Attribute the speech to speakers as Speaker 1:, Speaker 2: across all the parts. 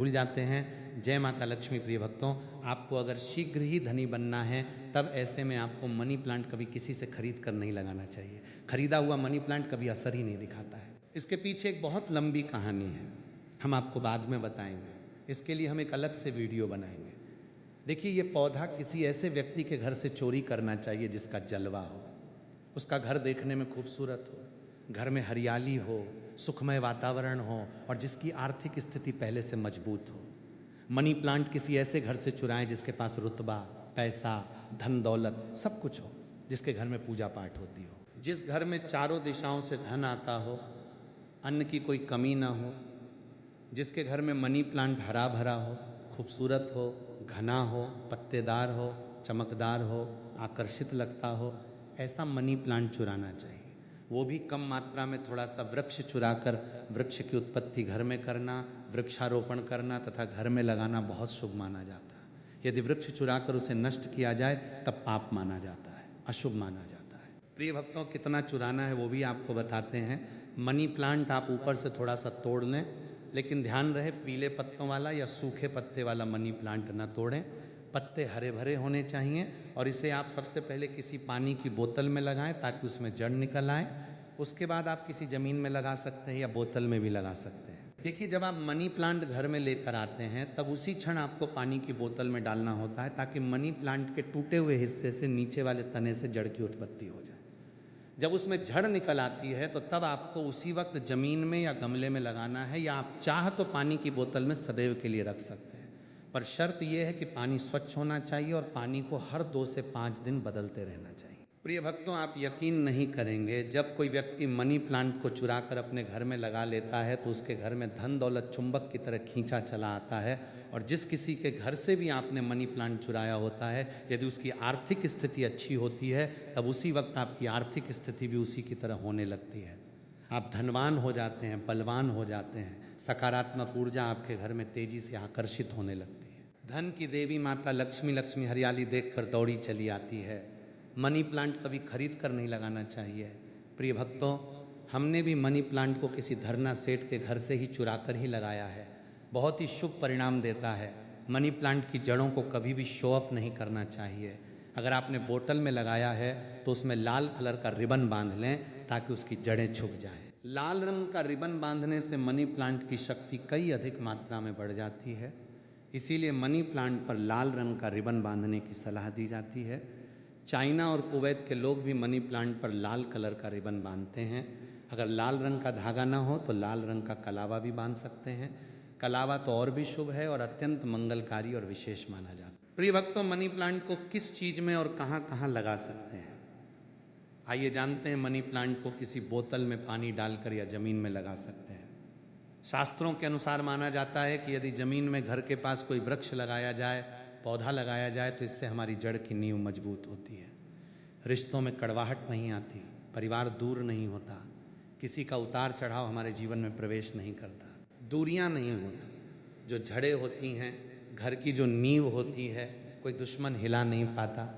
Speaker 1: भूल जाते हैं। जय माता लक्ष्मी। प्रिय भक्तों, आपको अगर शीघ्र ही धनी बनना है तब ऐसे में आपको मनी प्लांट कभी किसी से खरीद कर नहीं लगाना चाहिए। खरीदा हुआ मनी प्लांट कभी असर ही नहीं दिखाता है। इसके पीछे एक बहुत लंबी कहानी है, हम आपको बाद में बताएंगे। इसके लिए हम एक अलग से वीडियो बनाएंगे। देखिए, ये पौधा किसी ऐसे व्यक्ति के घर से चोरी करना चाहिए जिसका जलवा हो, उसका घर देखने में खूबसूरत हो, घर में हरियाली हो, सुखमय वातावरण हो और जिसकी आर्थिक स्थिति पहले से मजबूत हो। मनी प्लांट किसी ऐसे घर से चुराएं जिसके पास रुतबा, पैसा, धन दौलत सब कुछ हो, जिसके घर में पूजा पाठ होती हो, जिस घर में चारों दिशाओं से धन आता हो, अन्न की कोई कमी ना हो, जिसके घर में मनी प्लांट हरा भरा हो, खूबसूरत हो, घना हो, पत्तेदार हो, चमकदार हो, आकर्षित लगता हो, ऐसा मनी प्लांट चुराना चाहिए। वो भी कम मात्रा में, थोड़ा सा वृक्ष चुराकर वृक्ष की उत्पत्ति घर में करना, वृक्षारोपण करना तथा घर में लगाना बहुत शुभ माना जाता है। यदि वृक्ष चुराकर उसे नष्ट किया जाए तब पाप माना जाता है, अशुभ माना जाता है। प्रिय भक्तों, कितना चुराना है वो भी आपको बताते हैं। मनी प्लांट आप ऊपर से थोड़ा सा तोड़ लें, लेकिन ध्यान रहे पीले पत्तों वाला या सूखे पत्ते वाला मनी प्लांट न तोड़ें। पत्ते हरे भरे होने चाहिए और इसे आप सबसे पहले किसी पानी की बोतल में लगाएं ताकि उसमें जड़ निकल आए। उसके बाद आप किसी ज़मीन में लगा सकते हैं या बोतल में भी लगा सकते हैं। देखिए, जब आप मनी प्लांट घर में लेकर आते हैं तब उसी क्षण आपको पानी की बोतल में डालना होता है ताकि मनी प्लांट के टूटे हुए हिस्से से नीचे वाले तने से जड़ की उत्पत्ति हो जाए। जब उसमें जड़ निकल आती है तो तब आपको उसी वक्त ज़मीन में या गमले में लगाना है, या आप चाह तो पानी की बोतल में सदैव के लिए रख सकते हैं। पर शर्त यह है कि पानी स्वच्छ होना चाहिए और पानी को हर 2 से 5 दिन बदलते रहना चाहिए। प्रिय भक्तों, आप यकीन नहीं करेंगे, जब कोई व्यक्ति मनी प्लांट को चुरा कर अपने घर में लगा लेता है तो उसके घर में धन दौलत चुंबक की तरह खींचा चला आता है। और जिस किसी के घर से भी आपने मनी प्लांट चुराया होता है, यदि उसकी आर्थिक स्थिति अच्छी होती है तब उसी वक्त आपकी आर्थिक स्थिति भी उसी की तरह होने लगती है। आप धनवान हो जाते हैं, बलवान हो जाते हैं, सकारात्मक ऊर्जा आपके घर में तेजी से आकर्षित होने लगती है। धन की देवी माता लक्ष्मी, लक्ष्मी हरियाली देखकर दौड़ी चली आती है। मनी प्लांट कभी खरीद कर नहीं लगाना चाहिए। प्रिय भक्तों, हमने भी मनी प्लांट को किसी धरना सेठ के घर से ही चुरा कर ही लगाया है। बहुत ही शुभ परिणाम देता है। मनी प्लांट की जड़ों को कभी भी शो ऑफ नहीं करना चाहिए। अगर आपने बोतल में लगाया है तो उसमें लाल कलर का रिबन बांध लें ताकि उसकी जड़ें छुप जाएं। लाल रंग का रिबन बांधने से मनी प्लांट की शक्ति कई अधिक मात्रा में बढ़ जाती है। इसीलिए मनी प्लांट पर लाल रंग का रिबन बांधने की सलाह दी जाती है। चाइना और कुवैत के लोग भी मनी प्लांट पर लाल कलर का रिबन बांधते हैं। अगर लाल रंग का धागा ना हो तो लाल रंग का कलावा भी बांध सकते हैं। कलावा तो और भी शुभ है और अत्यंत मंगलकारी और विशेष माना जाता है। प्रिय भक्तों, मनी प्लांट को किस चीज़ में और कहाँ कहाँ लगा सकते हैं, आइए जानते हैं। मनी प्लांट को किसी बोतल में पानी डालकर या ज़मीन में लगा सकते हैं। शास्त्रों के अनुसार माना जाता है कि यदि ज़मीन में घर के पास कोई वृक्ष लगाया जाए, पौधा लगाया जाए तो इससे हमारी जड़ की नींव मजबूत होती है। रिश्तों में कड़वाहट नहीं आती, परिवार दूर नहीं होता, किसी का उतार चढ़ाव हमारे जीवन में प्रवेश नहीं करता, दूरियां नहीं होती। जो झड़ें होती हैं, घर की जो नींव होती है, कोई दुश्मन हिला नहीं पाता,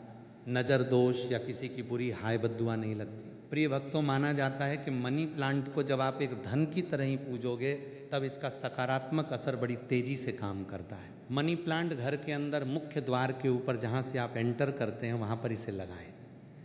Speaker 1: नज़र दोष या किसी की बुरी हाय बद्दुआ नहीं लगती। प्रिय भक्तों, माना जाता है कि मनी प्लांट को जब आप एक धन की तरह ही पूजोगे तब इसका सकारात्मक असर बड़ी तेजी से काम करता है। मनी प्लांट घर के अंदर मुख्य द्वार के ऊपर जहाँ से आप एंटर करते हैं वहाँ पर इसे लगाएं।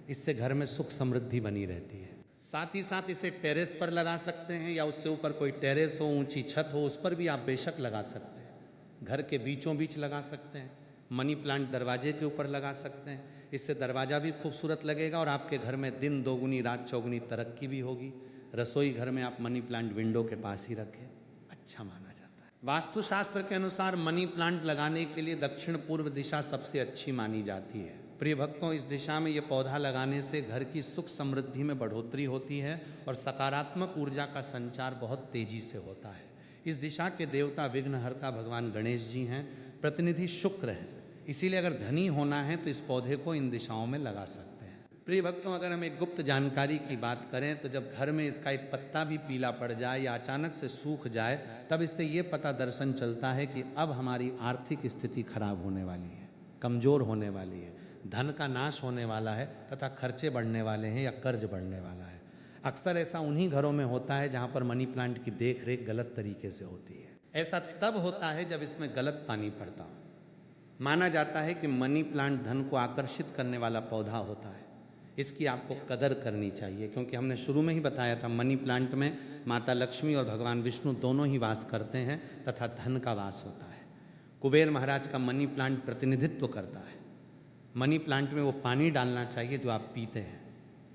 Speaker 1: इससे घर में सुख समृद्धि बनी रहती है। साथ ही साथ इसे टेरेस पर लगा सकते हैं या उससे ऊपर कोई टेरेस हो, ऊंची छत हो, उस पर भी आप बेशक लगा सकते हैं। घर के बीचों बीच लगा सकते हैं। मनी प्लांट दरवाजे के ऊपर लगा सकते हैं। इससे दरवाज़ा भी खूबसूरत लगेगा और आपके घर में दिन दोगुनी रात चौगुनी तरक्की भी होगी। रसोई घर में आप मनी प्लांट विंडो के पास ही रखें, अच्छा माना जाता है। वास्तुशास्त्र के अनुसार मनी प्लांट लगाने के लिए दक्षिण पूर्व दिशा सबसे अच्छी मानी जाती है। प्रिय भक्तों, इस दिशा में ये पौधा लगाने से घर की सुख समृद्धि में बढ़ोतरी होती है और सकारात्मक ऊर्जा का संचार बहुत तेजी से होता है। इस दिशा के देवता विघ्नहर्ता भगवान गणेश जी हैं, प्रतिनिधि शुक्र हैं। इसीलिए अगर धनी होना है तो इस पौधे को इन दिशाओं में लगा सकते हैं। प्रिय भक्तों, अगर हम एक गुप्त जानकारी की बात करें तो जब घर में इसका एक पत्ता भी पीला पड़ जाए या अचानक से सूख जाए तब इससे ये पता दर्शन चलता है कि अब हमारी आर्थिक स्थिति खराब होने वाली है, कमज़ोर होने वाली है, धन का नाश होने वाला है तथा खर्चे बढ़ने वाले हैं या कर्ज बढ़ने वाला है। अक्सर ऐसा उन्हीं घरों में होता है जहाँ पर मनी प्लांट की देख रेख गलत तरीके से होती है। ऐसा तब होता है जब इसमें गलत पानी पड़ता हो। माना जाता है कि मनी प्लांट धन को आकर्षित करने वाला पौधा होता है, इसकी आपको कदर करनी चाहिए, क्योंकि हमने शुरू में ही बताया था मनी प्लांट में माता लक्ष्मी और भगवान विष्णु दोनों ही वास करते हैं तथा धन का वास होता है। कुबेर महाराज का मनी प्लांट प्रतिनिधित्व करता है। मनी प्लांट में वो पानी डालना चाहिए जो आप पीते हैं,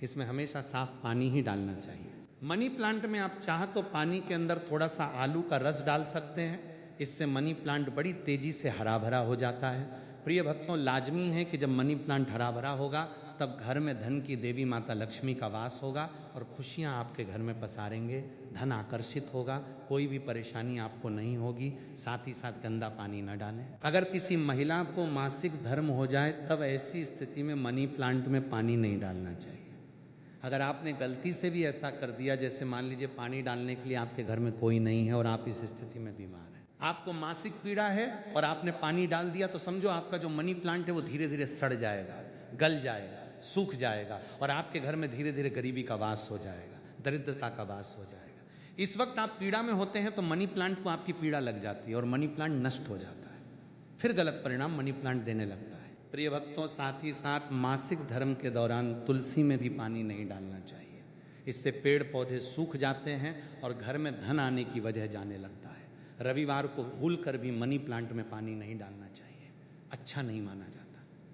Speaker 1: इसमें हमेशा साफ पानी ही डालना चाहिए। मनी प्लांट में आप चाह तो पानी के अंदर थोड़ा सा आलू का रस डाल सकते हैं, इससे मनी प्लांट बड़ी तेजी से हरा भरा हो जाता है। प्रिय भक्तों, लाजमी है कि जब मनी प्लांट हरा भरा होगा तब घर में धन की देवी माता लक्ष्मी का वास होगा और खुशियां आपके घर में पसारेंगे, धन आकर्षित होगा, कोई भी परेशानी आपको नहीं होगी। साथ ही साथ गंदा पानी न डालें। अगर किसी महिला को मासिक धर्म हो जाए तब ऐसी स्थिति में मनी प्लांट में पानी नहीं डालना चाहिए। अगर आपने गलती से भी ऐसा कर दिया, जैसे मान लीजिए पानी डालने के लिए आपके घर में कोई नहीं है और आप इस स्थिति में बीमार हैं, आपको मासिक पीड़ा है और आपने पानी डाल दिया, तो समझो आपका जो मनी प्लांट है वो धीरे धीरे सड़ जाएगा, गल जाएगा, सूख जाएगा और आपके घर में धीरे धीरे गरीबी का वास हो जाएगा, दरिद्रता का वास हो जाएगा। इस वक्त आप पीड़ा में होते हैं तो मनी प्लांट को आपकी पीड़ा लग जाती है और मनी प्लांट नष्ट हो जाता है, फिर गलत परिणाम मनी प्लांट देने लगता है। प्रिय भक्तों, साथ ही साथ मासिक धर्म के दौरान तुलसी में भी पानी नहीं डालना चाहिए, इससे पेड़ पौधे सूख जाते हैं और घर में धन आने की वजह जाने लगता है। रविवार को भूल कर भी मनी प्लांट में पानी नहीं डालना चाहिए, अच्छा नहीं माना जाता।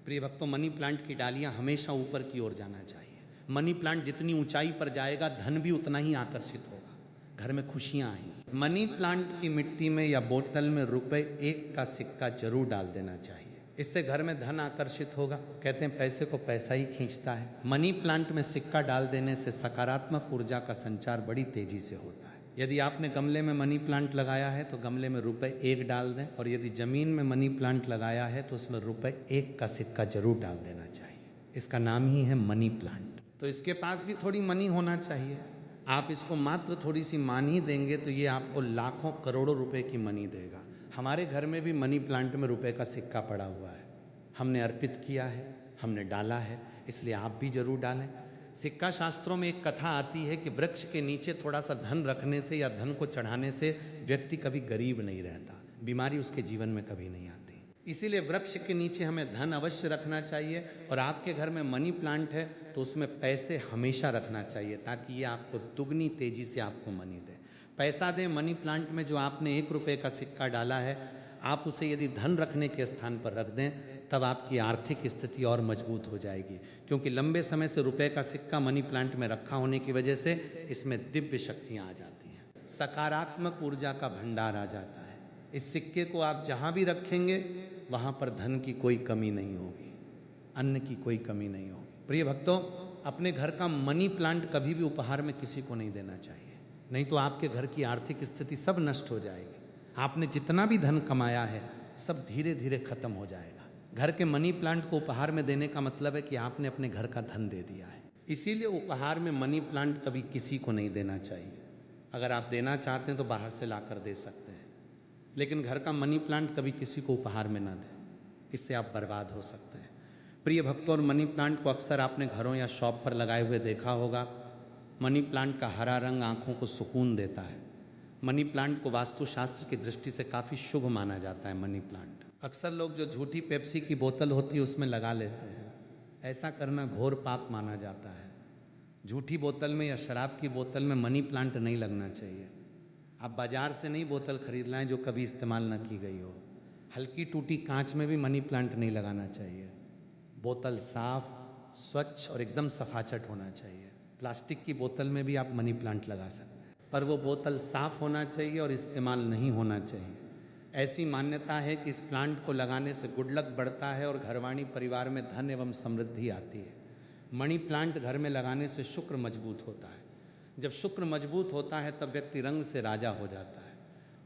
Speaker 1: प्रिय भक्तों, मनी प्लांट की डालियां हमेशा ऊपर की ओर जाना चाहिए। मनी प्लांट जितनी ऊंचाई पर जाएगा धन भी उतना ही आकर्षित होगा, घर में खुशियां आएंगी। मनी प्लांट की मिट्टी में या बोतल में ₹1 का सिक्का जरूर डाल देना चाहिए, इससे घर में धन आकर्षित होगा। कहते हैं पैसे को पैसा ही खींचता है। मनी प्लांट में सिक्का डाल देने से सकारात्मक ऊर्जा का संचार बड़ी तेजी से होता है। यदि आपने गमले में मनी प्लांट लगाया है तो गमले में ₹1 डाल दें, और यदि जमीन में मनी प्लांट लगाया है तो उसमें ₹1 का सिक्का जरूर डाल देना चाहिए। इसका नाम ही है मनी प्लांट। तो इसके पास भी थोड़ी मनी होना चाहिए। आप इसको मात्र थोड़ी सी मान ही देंगे तो ये आपको लाखों करोड़ों रुपए की मनी देगा। हमारे घर में भी मनी प्लांट में ₹1 का सिक्का पड़ा हुआ है, हमने अर्पित किया है, हमने डाला है, इसलिए आप भी जरूर डालें। सिक्का शास्त्रों में एक कथा आती है कि वृक्ष के नीचे थोड़ा सा धन रखने से या धन को चढ़ाने से व्यक्ति कभी गरीब नहीं रहता, बीमारी उसके जीवन में कभी नहीं आती। इसीलिए वृक्ष के नीचे हमें धन अवश्य रखना चाहिए, और आपके घर में मनी प्लांट है तो उसमें पैसे हमेशा रखना चाहिए, ताकि ये आपको दुगनी तेजी से आपको मनी दे। पैसा दें मनी प्लांट में। जो आपने ₹1 का सिक्का डाला है, आप उसे यदि धन रखने के स्थान पर रख दें तब आपकी आर्थिक स्थिति और मजबूत हो जाएगी, क्योंकि लंबे समय से ₹1 का सिक्का मनी प्लांट में रखा होने की वजह से इसमें दिव्य शक्तियाँ आ जाती हैं, सकारात्मक ऊर्जा का भंडार आ जाता है। इस सिक्के को आप जहाँ भी रखेंगे वहाँ पर धन की कोई कमी नहीं होगी, अन्न की कोई कमी नहीं होगी। प्रिय भक्तों, अपने घर का मनी प्लांट कभी भी उपहार में किसी को नहीं देना चाहिए, नहीं तो आपके घर की आर्थिक स्थिति सब नष्ट हो जाएगी। आपने जितना भी धन कमाया है सब धीरे धीरे खत्म हो जाएगा। घर के मनी प्लांट को उपहार में देने का मतलब है कि आपने अपने घर का धन दे दिया है। इसीलिए उपहार में मनी प्लांट कभी किसी को नहीं देना चाहिए। अगर आप देना चाहते हैं तो बाहर से लाकर दे सकते हैं, लेकिन घर का मनी प्लांट कभी किसी को उपहार में ना दें, इससे आप बर्बाद हो सकते हैं। प्रिय भक्तों, और मनी प्लांट को अक्सर आपने घरों या शॉप पर लगाए हुए देखा होगा। मनी प्लांट का हरा रंग आँखों को सुकून देता है। मनी प्लांट को वास्तुशास्त्र की दृष्टि से काफ़ी शुभ माना जाता है। मनी प्लांट अक्सर लोग जो झूठी पेप्सी की बोतल होती है उसमें लगा लेते हैं, ऐसा करना घोर पाप माना जाता है। झूठी बोतल में या शराब की बोतल में मनी प्लांट नहीं लगना चाहिए। आप बाजार से नहीं बोतल खरीद लाएं जो कभी इस्तेमाल न की गई हो। हल्की टूटी कांच में भी मनी प्लांट नहीं लगाना चाहिए। बोतल साफ, स्वच्छ और एकदम सफाचट होना चाहिए। प्लास्टिक की बोतल में भी आप मनी प्लांट लगा सकते हैं, पर वो बोतल साफ होना चाहिए और इस्तेमाल नहीं होना चाहिए। ऐसी मान्यता है कि इस प्लांट को लगाने से गुड लक बढ़ता है और घरवाणी परिवार में धन एवं समृद्धि आती है। मनी प्लांट घर में लगाने से शुक्र मजबूत होता है। जब शुक्र मजबूत होता है तब व्यक्ति रंग से राजा हो जाता है।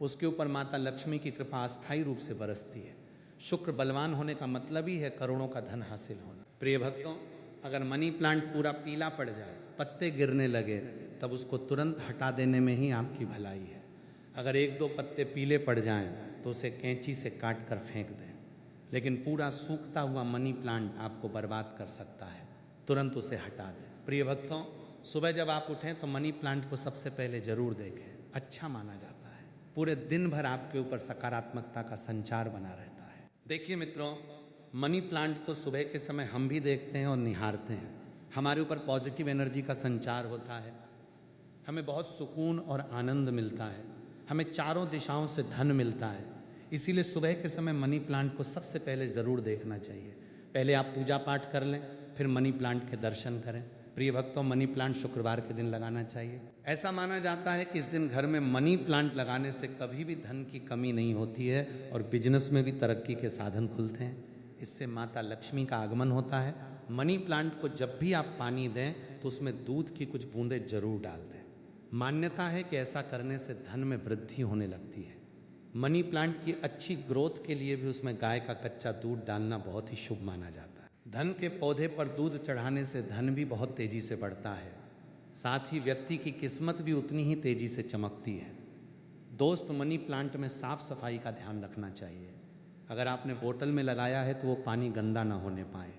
Speaker 1: उसके ऊपर माता लक्ष्मी की कृपा अस्थायी रूप से बरसती है। शुक्र बलवान होने का मतलब ही है करोड़ों का धन हासिल होना। प्रिय भक्तों, अगर मनी प्लांट पूरा पीला पड़ जाए, पत्ते गिरने लगे, तब उसको तुरंत हटा देने में ही आपकी भलाई है। अगर 1-2 पत्ते पीले पड़ जाएं तो उसे कैंची से काट कर फेंक दें, लेकिन पूरा सूखता हुआ मनी प्लांट आपको बर्बाद कर सकता है, तुरंत उसे हटा दें। प्रिय भक्तों, सुबह जब आप उठें तो मनी प्लांट को सबसे पहले जरूर देखें, अच्छा माना जाता है। पूरे दिन भर आपके ऊपर सकारात्मकता का संचार बना रहता है। देखिए मित्रों, मनी प्लांट को सुबह के समय हम भी देखते हैं और निहारते हैं। हमारे ऊपर पॉजिटिव एनर्जी का संचार होता है, हमें बहुत सुकून और आनंद मिलता है, हमें चारों दिशाओं से धन मिलता है। इसीलिए सुबह के समय मनी प्लांट को सबसे पहले ज़रूर देखना चाहिए। पहले आप पूजा पाठ कर लें, फिर मनी प्लांट के दर्शन करें। प्रिय भक्तों, मनी प्लांट शुक्रवार के दिन लगाना चाहिए। ऐसा माना जाता है कि इस दिन घर में मनी प्लांट लगाने से कभी भी धन की कमी नहीं होती है और बिजनेस में भी तरक्की के साधन खुलते हैं। इससे माता लक्ष्मी का आगमन होता है। मनी प्लांट को जब भी आप पानी दें तो उसमें दूध की कुछ बूंदें जरूर डाल दें। मान्यता है कि ऐसा करने से धन में वृद्धि होने लगती है। मनी प्लांट की अच्छी ग्रोथ के लिए भी उसमें गाय का कच्चा दूध डालना बहुत ही शुभ माना जाता है। धन के पौधे पर दूध चढ़ाने से धन भी बहुत तेजी से बढ़ता है, साथ ही व्यक्ति की किस्मत भी उतनी ही तेजी से चमकती है। दोस्त, मनी प्लांट में साफ सफाई का ध्यान रखना चाहिए। अगर आपने बोतल में लगाया है तो वो पानी गंदा ना होने पाए,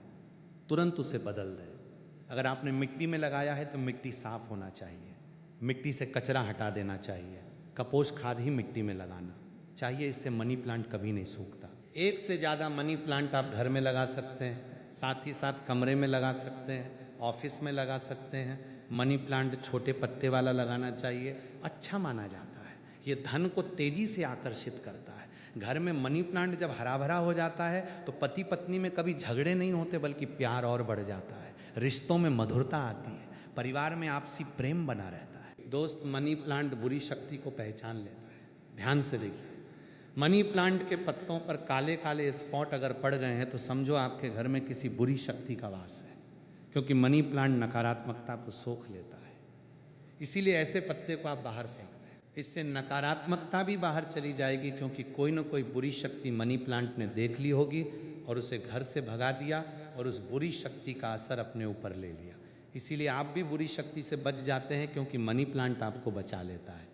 Speaker 1: तुरंत उसे बदल दें। अगर आपने मिट्टी में लगाया है तो मिट्टी साफ होना चाहिए, मिट्टी से कचरा हटा देना चाहिए। कपोष खाद ही मिट्टी में लगाना चाहिए, इससे मनी प्लांट कभी नहीं सूखता। एक से ज़्यादा मनी प्लांट आप घर में लगा सकते हैं, साथ ही साथ कमरे में लगा सकते हैं, ऑफिस में लगा सकते हैं। मनी प्लांट छोटे पत्ते वाला लगाना चाहिए, अच्छा माना जाता है। ये धन को तेजी से आकर्षित करता है। घर में मनी प्लांट जब हरा भरा हो जाता है तो पति पत्नी में कभी झगड़े नहीं होते, बल्कि प्यार और बढ़ जाता है, रिश्तों में मधुरता आती है, परिवार में आपसी प्रेम बना रहता है। दोस्त, मनी प्लांट बुरी शक्ति को पहचान लेता है। ध्यान से देखिए, मनी प्लांट के पत्तों पर काले काले स्पॉट अगर पड़ गए हैं तो समझो आपके घर में किसी बुरी शक्ति का वास है, क्योंकि मनी प्लांट नकारात्मकता को सोख लेता है। इसीलिए ऐसे पत्ते को आप बाहर फेंक दें, इससे नकारात्मकता भी बाहर चली जाएगी, क्योंकि कोई न कोई बुरी शक्ति मनी प्लांट ने देख ली होगी और उसे घर से भगा दिया और उस बुरी शक्ति का असर अपने ऊपर ले लिया। इसीलिए आप भी बुरी शक्ति से बच जाते हैं, क्योंकि मनी प्लांट आपको बचा लेता है।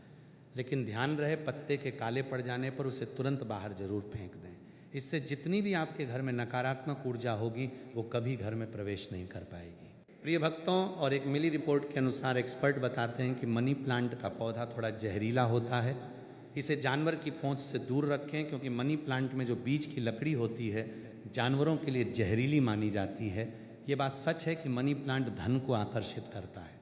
Speaker 1: लेकिन ध्यान रहे, पत्ते के काले पड़ जाने पर उसे तुरंत बाहर जरूर फेंक दें। इससे जितनी भी आपके घर में नकारात्मक ऊर्जा होगी वो कभी घर में प्रवेश नहीं कर पाएगी। प्रिय भक्तों, और एक मिली रिपोर्ट के अनुसार एक्सपर्ट बताते हैं कि मनी प्लांट का पौधा थोड़ा जहरीला होता है। इसे जानवर की पहुंच से दूर रखें, क्योंकि मनी प्लांट में जो बीज की लकड़ी होती है जानवरों के लिए जहरीली मानी जाती है। ये बात सच है कि मनी प्लांट धन को आकर्षित करता है।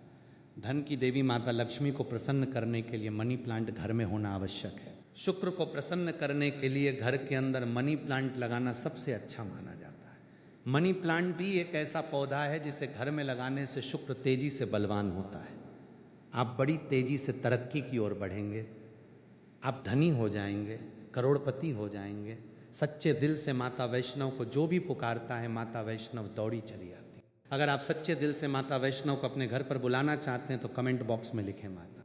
Speaker 1: धन की देवी माता लक्ष्मी को प्रसन्न करने के लिए मनी प्लांट घर में होना आवश्यक है। शुक्र को प्रसन्न करने के लिए घर के अंदर मनी प्लांट लगाना सबसे अच्छा माना जाता है। मनी प्लांट भी एक ऐसा पौधा है जिसे घर में लगाने से शुक्र तेजी से बलवान होता है। आप बड़ी तेजी से तरक्की की ओर बढ़ेंगे, आप धनी हो जाएंगे, करोड़पति हो जाएंगे। सच्चे दिल से माता वैष्णव को जो भी पुकारता है, माता वैष्णव दौड़ी चली आती है। अगर आप सच्चे दिल से माता वैष्णव को अपने घर पर बुलाना चाहते हैं तो कमेंट बॉक्स में लिखें माता।